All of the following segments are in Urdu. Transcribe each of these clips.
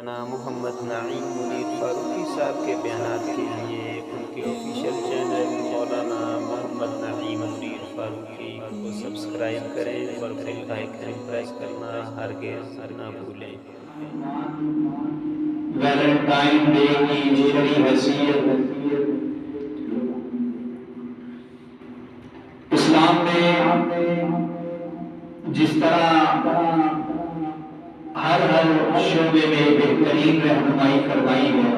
مولانا محمد نعیم منیر فاروقی صاحب کے بیانات کے لیے ان کے آفیشیل چینل مولانا محمد نعیم منیر فاروقی کو سبسکرائب کریں اور بیل آئیکن پریس کرنا ہرگز نہ بھولیں۔ ویلنٹائن ڈے کی شرعی حیثیت اسلام میں جس طرح ہر شعبے میں بہترین رہنمائی فرمائی ہے،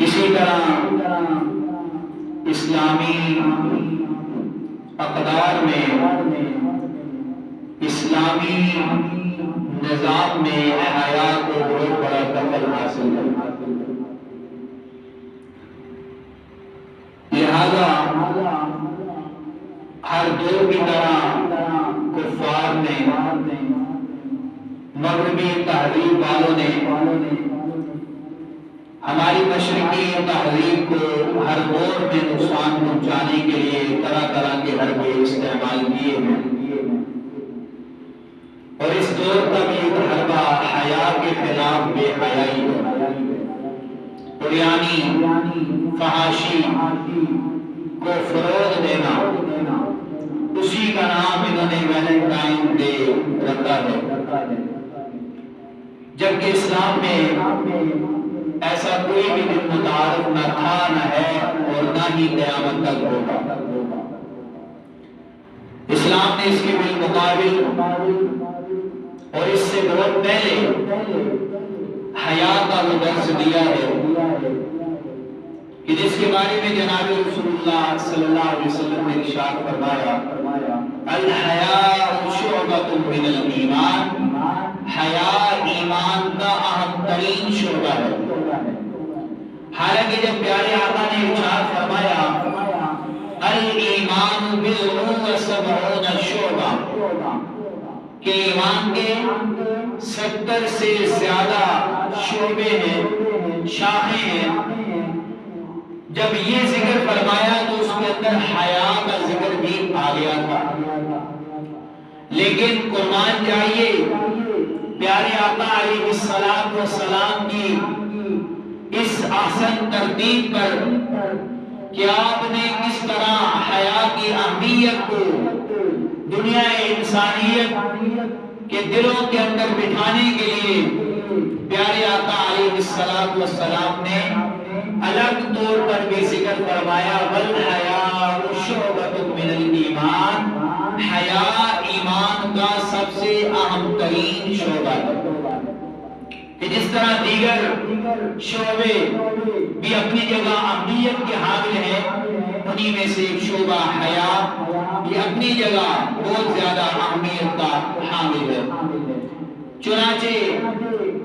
اسی طرح اسلامی اقدار میں، اسلامی نظام میں حیا کو بہت بڑا دخل حاصل ہے۔ لہذا ہر دور کی طرح کفار نے، مغربی تہذیب والوں نے ہماری مشرقی تہذیب کو ہر دور میں نقصان پہنچانے کے لیے طرح طرح کے حربے استعمال کیے ہیں، اور اس دور کا بھی ایک حربہ حیا کے خلاف بے حیائی ہے، اور یعنی فحاشی کو فروغ دینا، اسی کا نام انہوں نے ویلنٹائن ڈے رکھا ہے، جبکہ اسلام میں ایسا کوئی بھی دن متعارف نہ تھا، نہ ہے، اور نہ ہی قیامت تک ہوگا۔ اسلام نے اس کے بالمقابل اور اس سے بہت پہلے حیا کا وہ درس دیا ہے کہ جس کے بارے میں جناب رسول اللہ صلی اللہ علیہ وسلم نے ارشاد فرمایا، الحیاء شعبۃ من الایمان، حیا ایمان کا اہم ترین شعبہ ہے۔ حالانکہ جب پیارے آقا نے ارشاد فرمایا الایمان بضع و سبعون شعبہ، کہ ایمان کے 70 سے زیادہ شعبے ہیں، شاخیں ہیں، جب یہ ذکر فرمایا تو اس کے اندر حیا کا ذکر بھی آ گیا تھا، لیکن قربان جائیے پیارے آقا علیہ السلام کی اس احسن ترتیب پر کہ آپ نے کس طرح حیا کی اہمیت کو دنیا انسانیت کے دلوں کے اندر بٹھانے کے لیے پیارے آقا علیہ السلام نے الگ طور پر بھی ذکر فرمایا، والحیاء شعبۃ من الایمان، حیا ایمان کا سب سے اہم ترین شعبہ ہے، کہ جس طرح دیگر شعبے بھی اپنی جگہ اہمیت کے حامل ہیں، انہی میں سے ایک شعبہ حیا بھی اپنی جگہ بہت زیادہ اہمیت کا حامل ہے۔ چنانچہ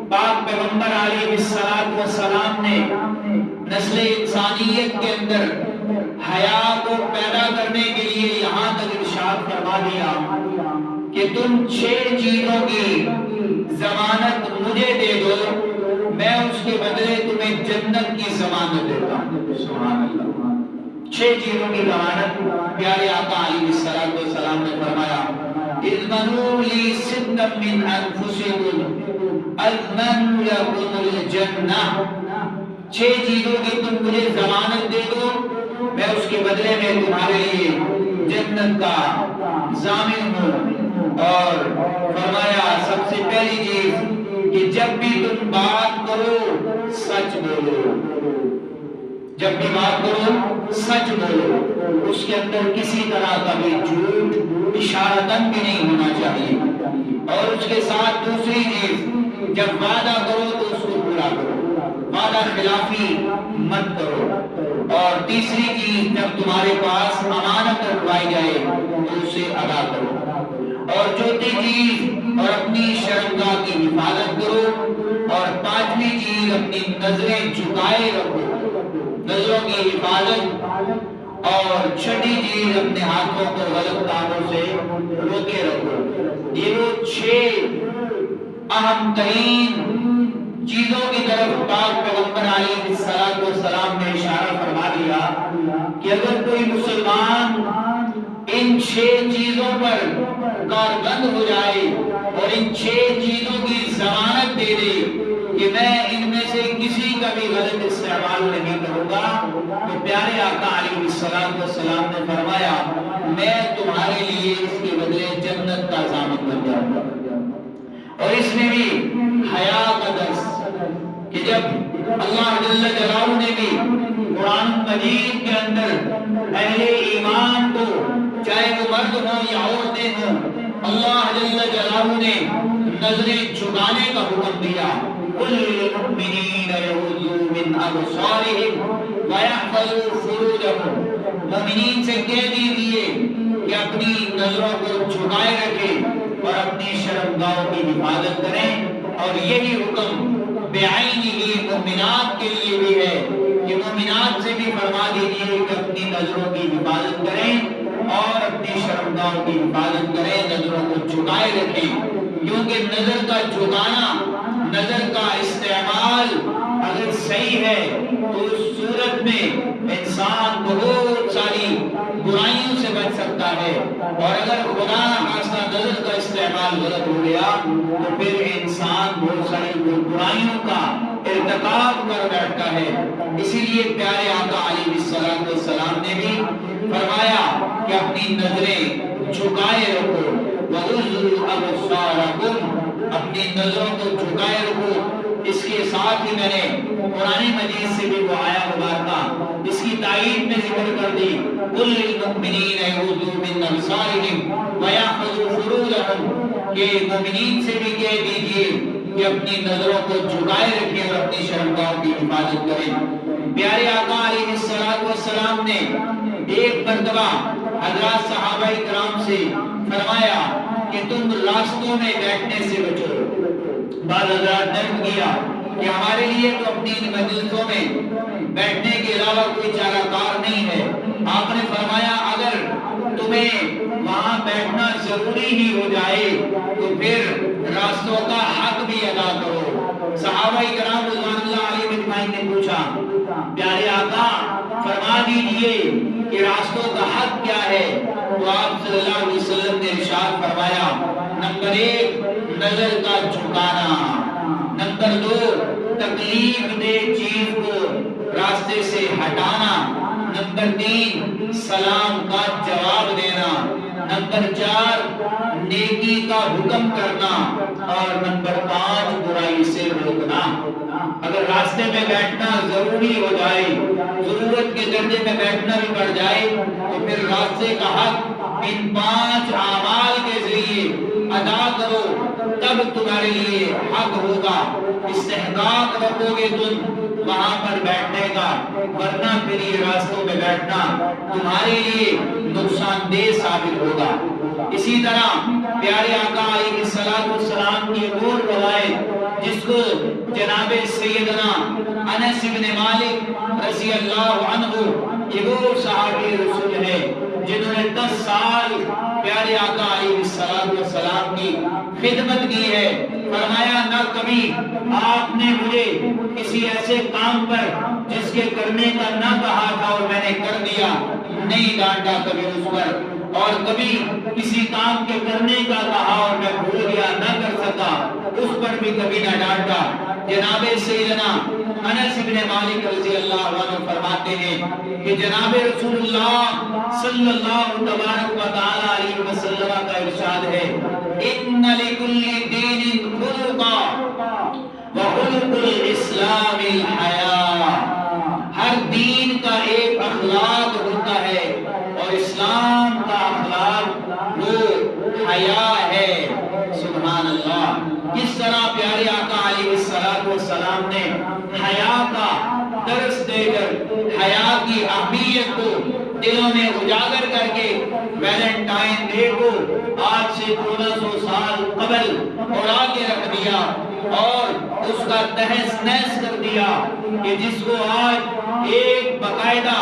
پاک پیغمبر علیہ السلام نے نسل انسانیت کے اندر حیا کو پیدا کرنے کے لیے یہاں تک ارشاد فرما دیا کہ تم 6 چیزوں کی ضمانت مجھے دے دو، میں اس کے بدلے تمہیں جنت کی ضمانت دیتا ہوں۔ سبحان اللہ، 6 چیزوں کی ضمانت پیارے آقا علیہ السلام نے فرمایا، اضمنوا لی ستا من انفسکم اضمن لکم الجنہ، 6 چیزوں کی تم مجھے ضمانت دے دو، میں اس کے بدلے میں تمہارے لیے جنت کا ضامن ہوں۔ اور فرمایا سب سے پہلی چیز کہ جب بھی تم بات کرو سچ بولو، جب بھی بات کرو سچ بولو، اس کے اندر کسی طرح کا بھی جھوٹ اشارتاً بھی نہیں ہونا چاہیے، اور اس کے ساتھ دوسری چیز جب وعدہ کرو تو اس کو پورا کرو، وعدہ خلافی مت کرو، اور تیسری چیز جب تمہارے پاس امانت رکھوائی جائے تو اسے ادا کرو، اور چوتھی چیز اور اپنی شرمگاہ کی حفاظت کرو، اور 5ویں چیز اپنی نظریں جھکائے رکھو، نظروں کی حفاظت، اور 6ٹھی چیز اپنے ہاتھوں کو غلط کاموں سے روکے رکھو۔ یہ وہ 6 اہم ترین چیزوں کی طرف پاک پیغمبر علیہ السلام نے اشارہ فرما دیا کہ اگر کوئی مسلمان ان 6 چیزوں پر کاربند ہو جائے اور ان 6 چیزوں کی کوئی غلط استعمال نہیں کروں گا۔ تو پیارے آقا علیہ السلام نے فرمایا میں تمہارے لیے اس کے بدلے جنت کا ضامن بن جاؤں گا۔ اور اس میں بھی حیا کا درس کہ جب اللہ جل جلالہ نے بھی قرآن مجید کے اندر اہل ایمان کو چاہے وہ مرد ہوں یا عورتیں ہوں اللہ جل جلالہ نے نظریں جھکانے کا حکم دیا۔ قل للمؤمنین یغضوا من ابصارهم ویحفظوا فروجهم، مومنین سے کہہ دیجیے کہ اپنی نظروں کو جھکائے رکھیں اور اپنی شرمگاہوں کی حفاظت کریں۔ اور یہی حکم بعینہ مومنات کے لیے بھی ہے کہ مومنات سے بھی فرما دیجیے کہ اپنی نظروں کی حفاظت کریں اور اپنی شرمگاہوں کی حفاظت کریں، نظروں کو جھکائے رکھیں۔ کیونکہ نظر کا جھکانا، نظر کا استعمال اگر صحیح ہے تو اس صورت میں انسان بہت ساری برائیوں سے بچ سکتا ہے، اور اگر خدا نخواستہ نظر کا استعمال غلط ہو گیا تو پھر انسان بہت ساری برائیوں کا ارتکاب کر بیٹھتا ہے۔ اسی لیے پیارے آقا علیہ السلام نے بھی فرمایا کہ اپنی نظریں جھکائے رکھو، وَغُضُّوا أَبْصَارَكُمْ، اپنی نظروں کو جھکائے رکھو۔ اس کے ساتھ ہی میں نے قرآن مجید سے بھی وہ آیا مبارکہ اس کی تائید میں ذکر کر دی، قُل لِّلْمُؤْمِنِينَ يَغُضُّوا مِنْ أَبْصَارِهِمْ وَيَحْفَظُوا فُرُوجَهُمْ، کہ مومنین سے بھی کہہ دیجیے کہ اپنی نظروں کو جھکائے رکھیں اور اپنی شرمگاہوں کی حفاظت کریں۔ پیارے آقا علیہ السلام نے ایک مرتبہ حضرات صحابہ کرام سے فرمایا کہ تم راستوں میں بیٹھنے سے بچو۔ بعض حضرات نے کیا کہ ہمارے لیے تو اپنی مجلسوں میں بیٹھنے کے علاوہ کوئی چارہ کار نہیں ہے۔ آپ نے فرمایا اگر تمہیں وہاں بیٹھنا ضروری ہی ہو جائے تو پھر راستوں کا حق بھی ادا کرو۔ صحابہ کرام رضوان اللہ علیہ اجمعین نے پوچھا پیارے آقا فرما دیجئے کہ راستوں کا حق کیا ہے؟ تو آپ صلی اللہ علیہ وسلم نے ارشاد فرمایا نمبر 1 نظر کا جھکانا، نمبر 2 تکلیف دہ چیز کو راستے سے ہٹانا، نمبر 3 سلام کا جواب دینا، نمبر 4 نیکی کا حکم کرنا، اور نمبر 5 برائی سے روکنا۔ اگر راستے میں بیٹھنا ضروری ہو جائے، ضرورت کے درجے میں بیٹھنا بھی پڑ جائے تو پھر راستے کا حق ان 5 اعمال کے ذریعے ادا کرو، تب تمہارے لیے حق ہوگا۔ استحقاق رکھو گے تم وہاں پر بیٹھنے کا، ورنہ پھر یہ راستوں میں بیٹھنا تمہارے لیے نقصان دہ ثابت ہوگا۔ اسی طرح پیارے آقا علیہ السلام کی ایک اور روایت جس کو جناب سیدنا انس بن مالک رضی اللہ عنہ یہ وہ صحابی رسول ہے جنہوں نے 10 سال پیارے آقا علیہ السلام کی خدمت کی ہے۔ فرمایا نہ کبھی آپ نے مجھے کسی ایسے کام پر جس کے کرنے کا نہ کہا تھا اور میں نے کر دیا نہیں ڈانٹا کبھی اس پر، اور کبھی کسی کام کے کرنے کا کہا اور میں بھول گیا نہ کر سکا اس پر بھی کبھی نہ ڈانٹا۔ جناب سیدنا انس بن مالک رضی اللہ عنہ فرماتے ہیں کہ جناب رسول اللہ صلی اللہ تبارک و تعالی علیہ وسلم کا ارشاد ہے ان لکل دین خلقا وخلق الاسلام الحیا، ہر دین کا ایک اخلاق ہوتا ہے اور اسلام کا اخلاق وہ حیا ہے۔ سبحان اللہ، کس طرح پیارے آقا علیہ السلام نے حیا کا درس دے کر حیا کی اہمیت کو دلوں میں اجاگر کر کے ویلنٹائن ڈے کو آج سے 1400 سال قبل اڑا کے رکھ دیا اور اس کا تہس نہس کر دیا کہ جس کو آج ایک باقاعدہ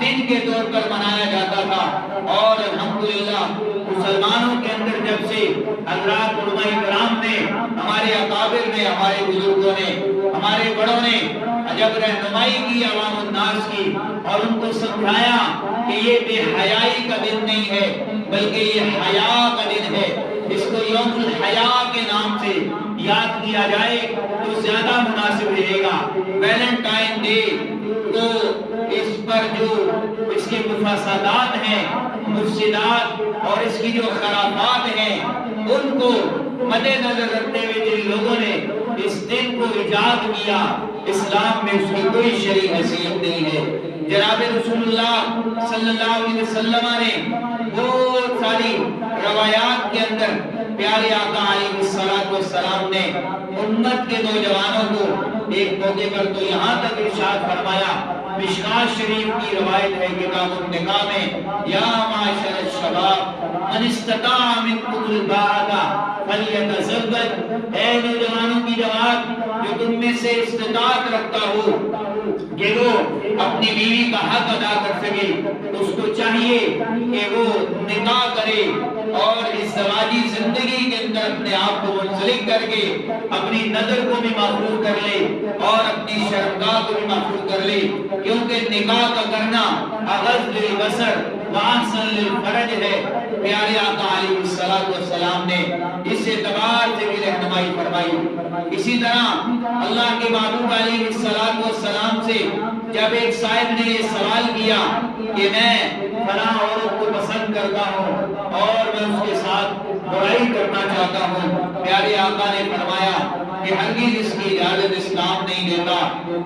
دن کے طور پر منایا جاتا تھا، اور الحمدللہ مسلمانوں کے اندر جب سے حضرات علماء کرام نے، ہمارے اکابر نے، ہمارے بزرگوں نے، ہمارے بڑوں نے جب رہنمائی کی عوام الناس کی اور ان کو سمجھایا کہ یہ بے حیائی کا دن نہیں ہے بلکہ یہ حیا کا دن ہے، اس کو یوم الحیا کے نام سے یاد کیا جائے تو زیادہ مناسب رہے گا۔ ویلنٹائن ڈے تو اس پر جو اس کے مفاسدات ہیں، مفسدات اور اس کی جو خرافات ہیں، ان کو مد نظر رکھتے ہوئے جن لوگوں نے اس دن کو ایجاد کیا، اسلام میں اس کی کوئی شرعی حیثیت نہیں ہے۔ جناب رسول اللہ صلی اللہ علیہ وسلم نے بہت ساری روایات کے اندر پیارے آقا علیہ السلام نے امت کے نوجوانوں کو ایک موقع پر تو یہاں تک ارشاد فرمایا، مشکات شریف کی روایت ہے کتاب النکاح میں، یا معاشر الشباب من استطاع منکم الباءۃ فلیتزوج، اے نوجوانوں کی جماعت جو تم میں سے استطاعت رکھتا ہو کہ وہ اپنی بیوی کا حق ادا کر سکے، اس کو چاہیے کہ وہ نکاح کرے اور اس زواجی زندگی کے اندر اپنے آپ کو منسلک کر کے اپنی نظر کو بھی محفوظ کر لے اور اپنی شرمگاہ کو بھی محفوظ کر لے، کیونکہ نکاح کا کرنا اغض للبصر واحسن للفرج ہے۔ پیارے آقا علیہ السلام نے اس اعتبار سے بھی رہنمائی فرمائی۔ اسی طرح اللہ کے محبوب علیہ السلام سے جب ایک صاحب نے یہ سوال کیا کہ میں فلاں عورت کو پسند کرتا ہوں اور میں اس کے ساتھ برائی کرنا چاہتا ہوں، پیارے آقا نے فرمایا کہ ہرگز اس کی اجازت اسلام نہیں دیتا،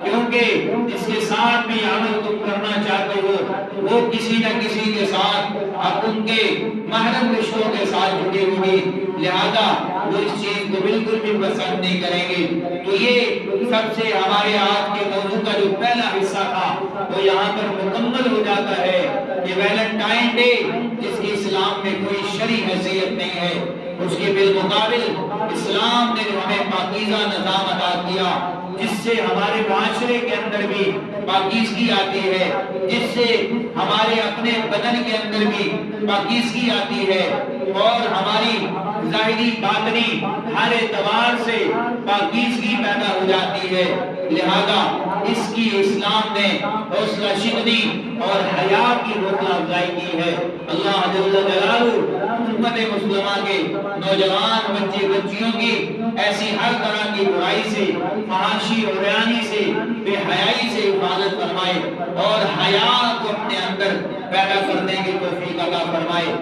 کیونکہ جس کے ساتھ بھی عمل تم کرنا چاہتے ہو وہ کسی نہ کسی کے ساتھ اب ان کے محرم رشتوں کے ساتھ جڑی ہوگی، لہذا وہ اس چیز کو بالکل بھی پسند نہیں کریں گے۔ تو یہ سب سے ہمارے آج کے موضوع کا جو پہلا حصہ تھا وہ یہاں پر مکمل ہو جاتا ہے کہ ویلنٹائن ڈے جس کی اسلام میں کوئی شرعی حیثیت نہیں ہے، اس کے بالمقابل اسلام نے جو ہمیں پاکیزہ نظام عطا کیا، جس سے ہمارے معاشرے کے اندر بھی پاکیزگی آتی ہے، جس سے ہمارے اپنے بدن کے اندر بھی پاکیزگی آتی ہے اور ہماری ظاہری باطنی ہر اعتبار سے پاکیزگی پیدا ہو جاتی ہے، لہذا اس کی اسلام نے حوصلہ شکنی اور حیا کی حوصلہ افزائی کی ہے۔ اللہ جل جلالہ امت مسلمہ کے نوجوان بچے بچیوں کی ایسی ہر طرح کی برائی سے، فحاشی اور عریانی سے، بے حیائی سے حفاظت فرمائے اور حیا کو اپنے اندر پیدا کرنے کی توفیق عطا فرمائے۔